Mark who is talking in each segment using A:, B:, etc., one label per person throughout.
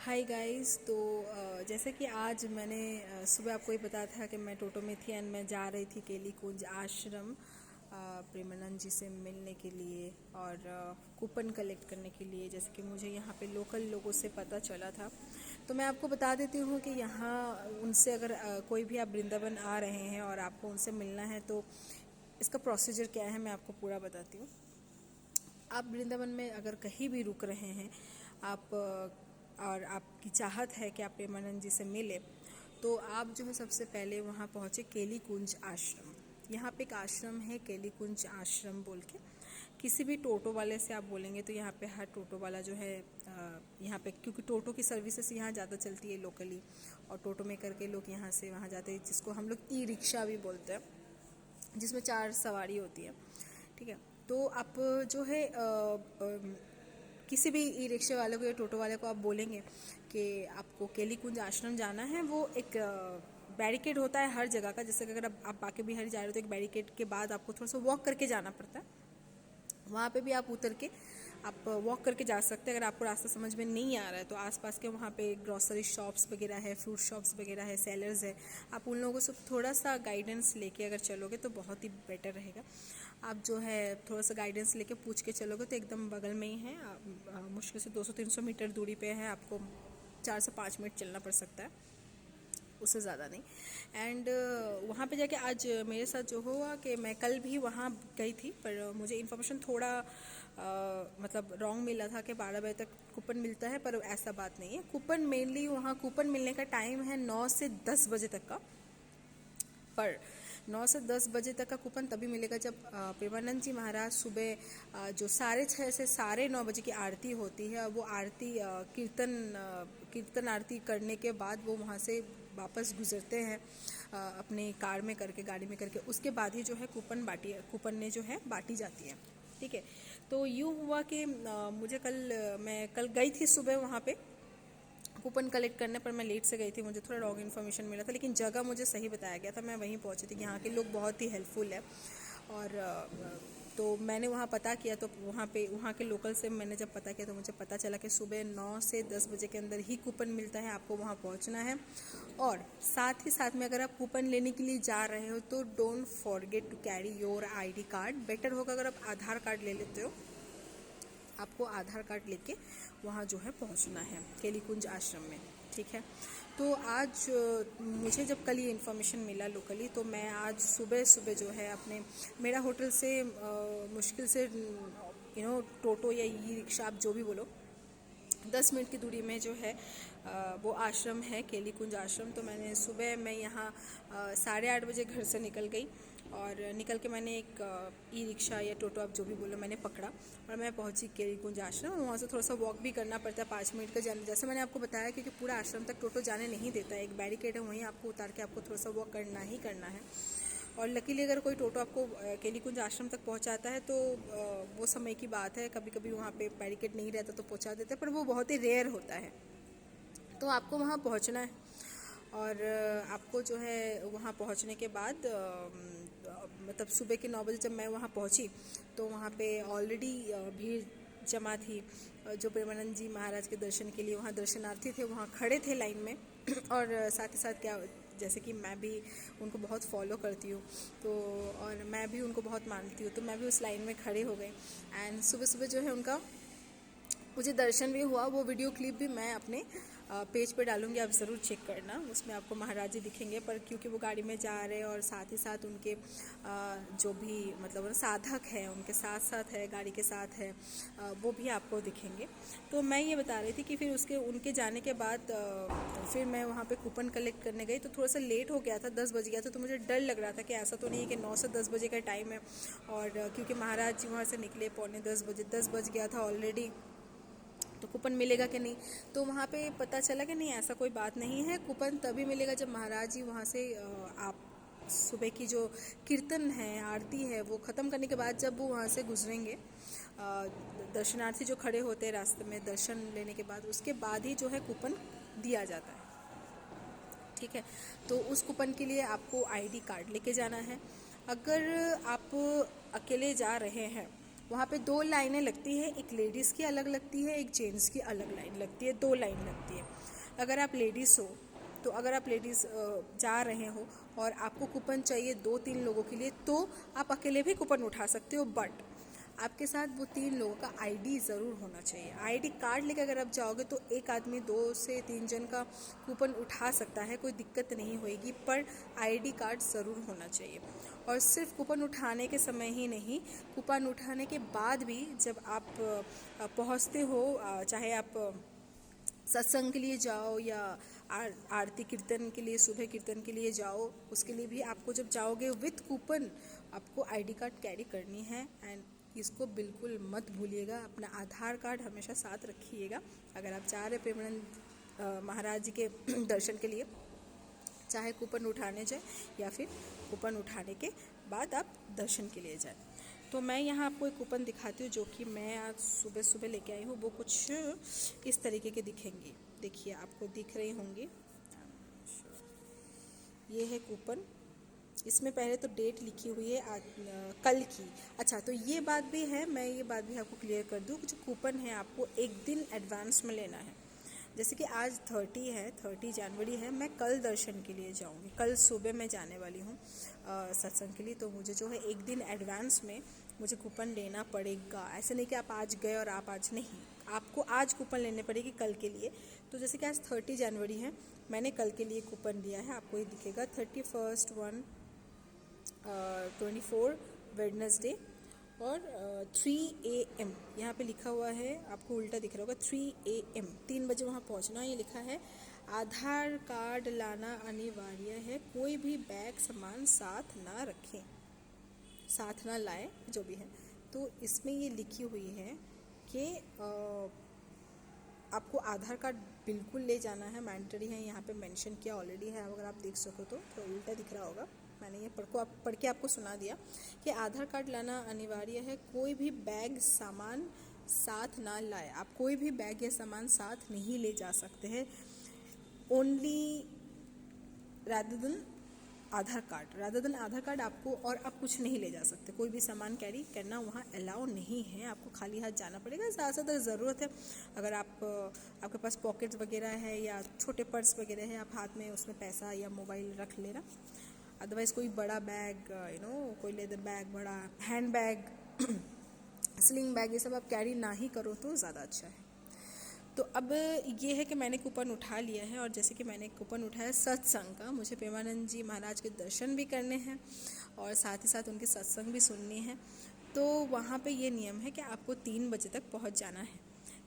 A: Hi guys. तो जैसे कि आज मैंने सुबह आपको ये बताया था कि मैं टोटो में थी एंड मैं जा रही थी केली कुंज आश्रम प्रेमानंद जी से मिलने के लिए और कूपन कलेक्ट करने के लिए, जैसे कि मुझे यहाँ पे लोकल लोगों से पता चला था। तो मैं आपको बता देती हूँ कि यहाँ उनसे अगर कोई भी आप वृंदावन आ रहे हैं और आपको उनसे मिलना है तो इसका प्रोसीजर क्या है मैं आपको पूरा बताती हूँ। आप वृंदावन में अगर कहीं भी रुक रहे हैं आप और आपकी चाहत है कि आप प्रेमानंद जी से मिले, तो आप जो है सबसे पहले वहाँ पहुँचे केली कुंज आश्रम। यहाँ पे एक आश्रम है केली कुंज आश्रम बोल के। किसी भी टोटो वाले से आप बोलेंगे तो यहाँ पे हर टोटो वाला जो है यहाँ पे, क्योंकि टोटो की सर्विसेज यहाँ ज़्यादा चलती है लोकली, और टोटो में करके लोग यहाँ से वहाँ जाते हैं, जिसको हम लोग ई रिक्शा भी बोलते हैं, जिसमें 4 सवारी होती है। ठीक है। तो आप जो है किसी भी ई रिक्शे वाले को या टोटो वाले को आप बोलेंगे कि आपको केली कुंज आश्रम जाना है। वो एक बैरिकेड होता है हर जगह का, जैसे कि अगर आप बाकी बिहार जा रहे हो तो एक बैरिकेड के बाद आपको थोड़ा सा वॉक करके जाना पड़ता है। वहाँ पे भी आप उतर के आप वॉक करके जा सकते हैं। अगर आपको रास्ता समझ में नहीं आ रहा है तो आसपास के वहाँ पे ग्रॉसरी शॉप्स वगैरह है, फ्रूट शॉप्स वगैरह है, सेलर्स है, आप उन लोगों से थोड़ा सा गाइडेंस लेके अगर चलोगे तो बहुत ही बेटर रहेगा। आप जो है थोड़ा सा गाइडेंस लेके पूछ के चलोगे तो एकदम बगल में ही है। मुश्किल से 200-300 मीटर दूरी पे है, आपको 4 से 5 मिनट चलना पड़ सकता है, उससे ज़्यादा नहीं। एंड वहाँ पे जाके आज मेरे साथ जो हुआ कि मैं कल भी वहाँ गई थी, पर मुझे इन्फॉर्मेशन थोड़ा मतलब रॉन्ग मिला था कि 12 बजे तक कूपन मिलता है, पर ऐसा बात नहीं है। कूपन मेनली वहाँ कूपन मिलने का टाइम है 9 से 10 बजे तक का। पर 9 से 10 बजे तक का कूपन तभी मिलेगा जब प्रेमानंद जी महाराज सुबह जो 6:30 से 9:30 बजे की आरती होती है, वो आरती कीर्तन आरती करने के बाद वो वहाँ से वापस गुजरते हैं अपने कार में करके, गाड़ी में करके। उसके बाद ही जो है कूपन ने जो है बांटी जाती है। ठीक है। तो यूँ हुआ कि मैं कल गई थी सुबह वहाँ पे कूपन कलेक्ट करने, पर मैं लेट से गई थी, मुझे थोड़ा रॉन्ग इन्फॉर्मेशन मिला था, लेकिन जगह मुझे सही बताया गया था, मैं वहीं पहुंची थी। यहाँ के लोग बहुत ही हेल्पफुल है। और तो मैंने वहाँ पता किया, तो वहाँ के लोकल से मैंने जब पता किया तो मुझे पता चला कि सुबह 9 से 10 बजे के अंदर ही कूपन मिलता है, आपको वहाँ पहुँचना है। और साथ ही साथ में अगर आप कूपन लेने के लिए जा रहे हो तो don't forget to carry your ID card. Better होगा अगर आप आधार कार्ड ले लेते हो, आपको आधार कार्ड लेके वहाँ जो है पहुँचना है केली कुंज आश्रम में। ठीक है। तो आज मुझे जब कल ये इन्फॉर्मेशन मिला लोकली, तो मैं आज सुबह सुबह जो है मेरा होटल से मुश्किल से टोटो या ई रिक्शा आप जो भी बोलो, 10 मिनट की दूरी में जो है वो आश्रम है केली कुंज आश्रम। तो मैं यहाँ 8:30 बजे घर से निकल गई, और निकल के मैंने एक ई रिक्शा या टोटो आप जो भी बोलो मैंने पकड़ा, और मैं पहुंची केली कुंज आश्रम। वहाँ से थोड़ा सा वॉक भी करना पड़ता है, 5 मिनट का जाने, जैसे मैंने आपको बताया, क्योंकि पूरा आश्रम तक टोटो जाने नहीं देता है। एक बैरिकेड है, वहीं आपको उतार के आपको थोड़ा सा वॉक करना ही करना है। और लकीली अगर कोई टोटो आपको केली कुंज आश्रम तक पहुंचाता है तो वो समय की बात है, कभी कभी वहाँ पे बैरिकेड नहीं रहता तो पहुंचा देते हैं, पर वो बहुत ही रेयर होता है। तो आपको वहाँ पहुँचना है, और आपको जो है वहाँ पहुँचने के बाद मतलब सुबह के 9 बजे जब मैं वहाँ पहुँची तो वहाँ पे ऑलरेडी भीड़ जमा थी। जो प्रेमानंद जी महाराज के दर्शन के लिए वहाँ दर्शनार्थी थे, वहाँ खड़े थे लाइन में। और साथ ही साथ क्या, जैसे कि मैं भी उनको बहुत फॉलो करती हूँ, तो और मैं भी उनको बहुत मानती हूँ, तो मैं भी उस लाइन में खड़े हो गई। एंड सुबह सुबह जो है उनका मुझे दर्शन भी हुआ। वो वीडियो क्लिप भी मैं अपने पेज पे डालूंगी, आप ज़रूर चेक करना। उसमें आपको महाराज जी दिखेंगे, पर क्योंकि वो गाड़ी में जा रहे हैं और साथ ही साथ उनके जो भी मतलब साधक हैं उनके साथ साथ है, गाड़ी के साथ है, वो भी आपको दिखेंगे। तो मैं ये बता रही थी कि फिर उनके जाने के बाद फिर मैं वहाँ पे कूपन कलेक्ट करने गई, तो थोड़ा सा लेट हो गया था, 10 बज गया था। तो मुझे डर लग रहा था कि ऐसा तो नहीं है कि 9 से 10 बजे का टाइम है, और क्योंकि महाराज जी वहाँ से निकले पौने 10 बजे, 10 बज गया था ऑलरेडी, तो कूपन मिलेगा कि नहीं। तो वहाँ पे पता चला कि नहीं, ऐसा कोई बात नहीं है, कूपन तभी मिलेगा जब महाराज जी वहाँ से आप सुबह की जो कीर्तन है, आरती है, वो ख़त्म करने के बाद जब वो वहाँ से गुजरेंगे, दर्शनार्थी जो खड़े होते हैं रास्ते में दर्शन लेने के बाद, उसके बाद ही जो है कूपन दिया जाता है। ठीक है। तो उस कूपन के लिए आपको ID कार्ड लेके जाना है। अगर आप अकेले जा रहे हैं वहाँ पे 2 लाइनें लगती है, एक लेडीज़ की अलग लगती है, एक जेंट्स की अलग लाइन लगती है, 2 लाइन लगती है। अगर आप लेडीज़ हो तो अगर आप लेडीज़ जा रहे हो और आपको कूपन चाहिए 2-3 लोगों के लिए, तो आप अकेले भी कूपन उठा सकते हो, बट आपके साथ वो 3 लोगों का आईडी ज़रूर होना चाहिए। आईडी कार्ड लेकर अगर आप जाओगे तो एक आदमी 2 से 3 जन का कूपन उठा सकता है, कोई दिक्कत नहीं होएगी, पर आईडी कार्ड ज़रूर होना चाहिए। और सिर्फ कूपन उठाने के समय ही नहीं, कूपन उठाने के बाद भी जब आप पहुंचते हो, चाहे आप सत्संग के लिए जाओ या आरती कीर्तन के लिए, सुबह कीर्तन के लिए जाओ, उसके लिए भी आपको जब जाओगे विथ कूपन आपको आईडी कार्ड कैरी करनी है। एंड इसको बिल्कुल मत भूलिएगा, अपना आधार कार्ड हमेशा साथ रखिएगा अगर आप जा रहे प्रेमानंद महाराज जी के दर्शन के लिए, चाहे कूपन उठाने जाए या फिर कूपन उठाने के बाद आप दर्शन के लिए जाए। तो मैं यहाँ आपको एक कूपन दिखाती हूँ जो कि मैं आज सुबह सुबह लेके आई हूँ। वो कुछ इस तरीके के दिखेंगी, देखिए आपको दिख रही होंगी, ये है कूपन। इसमें पहले तो डेट लिखी हुई है कल की। अच्छा, तो ये बात भी है, मैं ये बात भी आपको क्लियर कर दूँ कि जो कूपन है आपको एक दिन एडवांस में लेना है। जैसे कि आज 30 जनवरी है, मैं कल दर्शन के लिए जाऊंगी, कल सुबह मैं जाने वाली हूँ सत्संग के लिए, तो मुझे जो है एक दिन एडवांस में मुझे कूपन लेना पड़ेगा। ऐसे नहीं कि आप आज गए और आप आज नहीं, आपको आज कूपन लेने पड़ेगी कल के लिए। तो जैसे कि आज 30 जनवरी है, मैंने कल के लिए कूपन लिया है, आपको ये दिखेगा 31 1 24 वेडनेसडे और 3 AM यहाँ पे लिखा हुआ है, आपको उल्टा दिख रहा होगा, 3 AM 3 बजे वहाँ पहुँचना। ये लिखा है आधार कार्ड लाना अनिवार्य है, कोई भी बैग सामान साथ ना रखें, साथ ना लाएं, जो भी है। तो इसमें ये लिखी हुई है कि आपको आधार कार्ड बिल्कुल ले जाना है, मैंडेटरी है, यहाँ पे मेंशन किया ऑलरेडी है, अगर आप देख सको तो उल्टा दिख रहा होगा, मैंने ये पढ़ के आपको सुना दिया कि आधार कार्ड लाना अनिवार्य है, कोई भी बैग सामान साथ ना लाए। आप कोई भी बैग या सामान साथ नहीं ले जा सकते हैं, ओनली रादर देन आधार कार्ड आपको, और आप कुछ नहीं ले जा सकते, कोई भी सामान कैरी करना वहाँ अलाउ नहीं है, आपको खाली हाथ जाना पड़ेगा। ज़्यादातर ज़रूरत है अगर आपके पास पॉकेट्स वगैरह है या छोटे पर्स वगैरह है, आप हाथ में उसमें पैसा या मोबाइल रख लेना। अदरवाइज़ कोई बड़ा बैग, कोई लेदर बैग, बड़ा हैंड बैग, स्लिंग बैग, ये सब आप कैरी ना ही करो तो ज़्यादा अच्छा है। तो अब ये है कि मैंने कूपन उठा लिया है, और जैसे कि मैंने कूपन उठाया सत्संग का, मुझे प्रेमानंद जी महाराज के दर्शन भी करने हैं और साथ ही साथ उनके सत्संग भी सुननी है। तो वहाँ पे ये नियम है कि आपको 3 बजे तक पहुँच जाना है।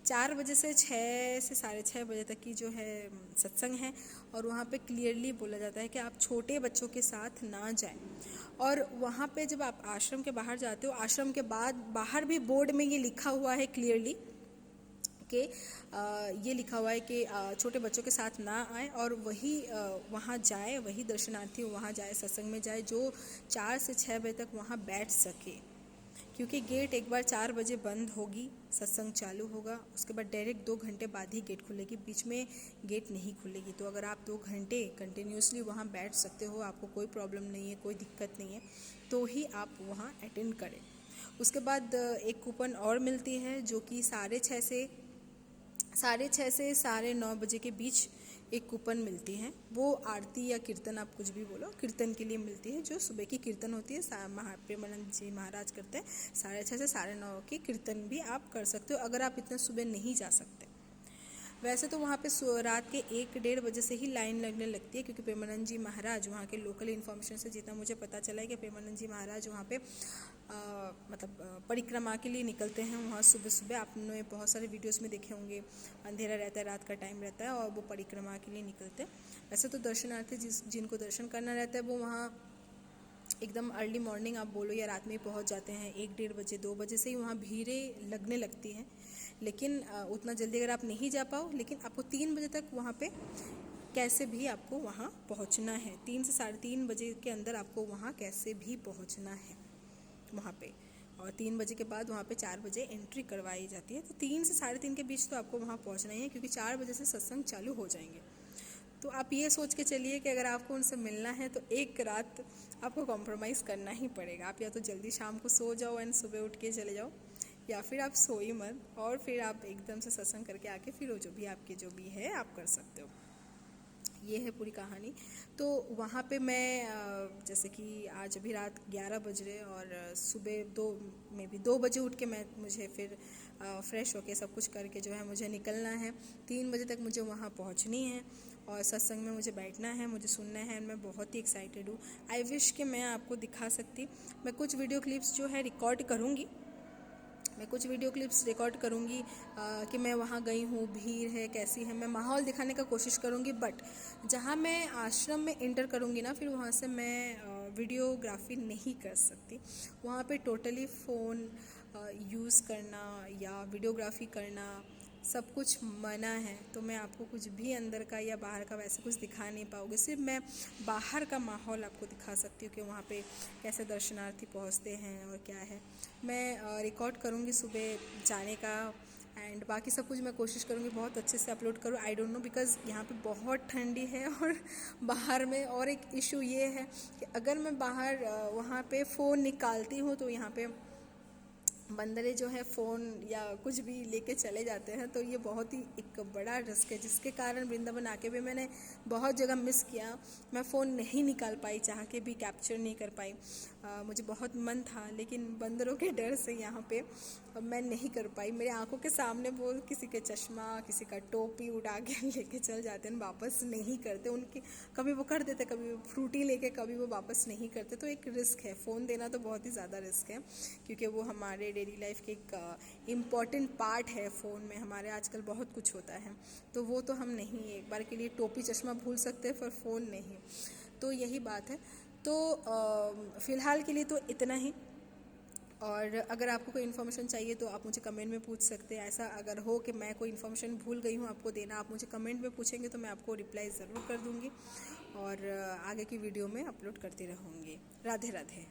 A: 4 बजे से 6 से 6:30 बजे तक की जो है सत्संग है, और वहाँ पे क्लियरली बोला जाता है कि आप छोटे बच्चों के साथ ना जाएं। और वहाँ पे जब आप आश्रम के बाहर जाते हो, आश्रम के बाद बाहर भी बोर्ड में ये लिखा हुआ है क्लियरली कि ये लिखा हुआ है कि छोटे बच्चों के साथ ना आए, और वही वहाँ जाए, वही दर्शनार्थी वहाँ जाए, सत्संग में जाए जो 4 से 6 बजे तक वहाँ बैठ सके, क्योंकि गेट एक बार 4 बजे बंद होगी, सत्संग चालू होगा, उसके बाद डायरेक्ट 2 घंटे बाद ही गेट खुलेगी, बीच में गेट नहीं खुलेगी। तो अगर आप 2 घंटे कंटिन्यूसली वहाँ बैठ सकते हो, आपको कोई प्रॉब्लम नहीं है, कोई दिक्कत नहीं है, तो ही आप वहाँ अटेंड करें। उसके बाद एक कूपन और मिलती है जो कि 6:30 से 9:30 बजे के बीच एक कूपन मिलती है। वो आरती या कीर्तन, आप कुछ भी बोलो, कीर्तन के लिए मिलती है। जो सुबह की कीर्तन होती है, प्रेमानंद जी महाराज करते हैं, 6:30 से 9:30 की कीर्तन भी आप कर सकते हो अगर आप इतना सुबह नहीं जा सकते। वैसे तो वहाँ पे रात के 1-1:30 बजे से ही लाइन लगने लगती है, क्योंकि प्रेमानंद जी महाराज, वहाँ के लोकल इन्फॉर्मेशन से जितना मुझे पता चला है कि प्रेमानंद जी महाराज वहाँ पे परिक्रमा के लिए निकलते हैं वहाँ सुबह सुबह। आपने बहुत सारे वीडियोस में देखे होंगे, अंधेरा रहता है, रात का टाइम रहता है और वो परिक्रमा के लिए निकलते हैं। वैसे तो दर्शनार्थी जिनको दर्शन करना रहता है वो वहाँ एकदम अर्ली मॉर्निंग आप बोलो या रात में पहुँच जाते हैं, 1-1:30 बजे 2 बजे से ही वहाँ भीड़ें लगने लगती हैं। लेकिन उतना जल्दी अगर आप नहीं जा पाओ, लेकिन आपको 3 बजे तक वहाँ पे कैसे भी आपको वहाँ पहुँचना है, 3 से 3:30 बजे के अंदर आपको वहाँ कैसे भी पहुँचना है वहाँ पे। और 3 बजे के बाद वहाँ पे 4 बजे एंट्री करवाई जाती है। तो 3 से 3:30 के बीच तो आपको वहाँ पहुँचना ही है, क्योंकि 4 बजे से सत्संग चालू हो जाएंगे। तो आप ये सोच के चलिए कि अगर आपको उनसे मिलना है तो एक रात आपको कॉम्प्रोमाइज़ करना ही पड़ेगा। आप या तो जल्दी शाम को सो जाओ एंड सुबह उठ के चले जाओ, या फिर आप सोई मत और फिर आप एकदम से सत्संग करके आके फिर वो जो भी है आप कर सकते हो। ये है पूरी कहानी। तो वहाँ पे मैं जैसे कि आज अभी रात 11 बज रहे और सुबह 2 बजे उठ के मुझे फिर फ्रेश होके सब कुछ करके जो है मुझे निकलना है। 3 बजे तक मुझे वहाँ पहुँचनी है और सत्संग में मुझे बैठना है, मुझे सुनना है। मैं बहुत ही एक्साइटेड हूँ। आई विश कि मैं आपको दिखा सकती। मैं कुछ वीडियो क्लिप्स जो है रिकॉर्ड करूँगी। कि मैं वहाँ गई हूँ, भीड़ है कैसी है, मैं माहौल दिखाने का कोशिश करूँगी। बट जहाँ मैं आश्रम में इंटर करूँगी ना, फिर वहाँ से मैं वीडियोग्राफी नहीं कर सकती। वहाँ पे टोटली फ़ोन यूज़ करना या वीडियोग्राफी करना सब कुछ मना है। तो मैं आपको कुछ भी अंदर का या बाहर का वैसे कुछ दिखा नहीं पाऊँगी। सिर्फ मैं बाहर का माहौल आपको दिखा सकती हूँ कि वहाँ पे कैसे दर्शनार्थी पहुँचते हैं और क्या है। मैं रिकॉर्ड करूँगी सुबह जाने का एंड बाकी सब कुछ मैं कोशिश करूँगी बहुत अच्छे से अपलोड करूँ। आई डोंट नो बिकॉज़ यहाँ पे बहुत ठंडी है और बाहर में और एक इशू ये है कि अगर मैं बाहर वहाँ पे फ़ोन निकालती हूँ तो यहाँ पे बंदरे जो है फ़ोन या कुछ भी लेके चले जाते हैं। तो ये बहुत ही एक बड़ा रिस्क है, जिसके कारण वृंदावन आके भी मैंने बहुत जगह मिस किया। मैं फ़ोन नहीं निकाल पाई, चाह के भी कैप्चर नहीं कर पाई। मुझे बहुत मन था लेकिन बंदरों के डर से यहाँ पे मैं नहीं कर पाई। मेरे आंखों के सामने वो किसी के चश्मा, किसी का टोपी उड़ा के लेके चल जाते हैं, वापस नहीं करते। उनकी कभी वो कर देते, कभी वो फ्रूटी लेके, कभी वो वापस नहीं करते। तो एक रिस्क है, फ़ोन देना तो बहुत ही ज़्यादा रिस्क है क्योंकि वो हमारे डेली लाइफ के एक इम्पॉर्टेंट पार्ट है। फ़ोन में हमारे आजकल बहुत कुछ होता है, तो वो तो हम नहीं एक बार के लिए टोपी चश्मा भूल सकते हैं पर फ़ोन नहीं। तो यही बात है। तो फ़िलहाल के लिए तो इतना ही। और अगर आपको कोई इन्फॉर्मेशन चाहिए तो आप मुझे कमेंट में पूछ सकते हैं। ऐसा अगर हो कि मैं कोई इन्फॉर्मेशन भूल गई हूँ आपको देना, आप मुझे कमेंट में पूछेंगे तो मैं आपको रिप्लाई ज़रूर कर दूँगी और आगे की वीडियो में अपलोड करती रहूँगी। राधे राधे।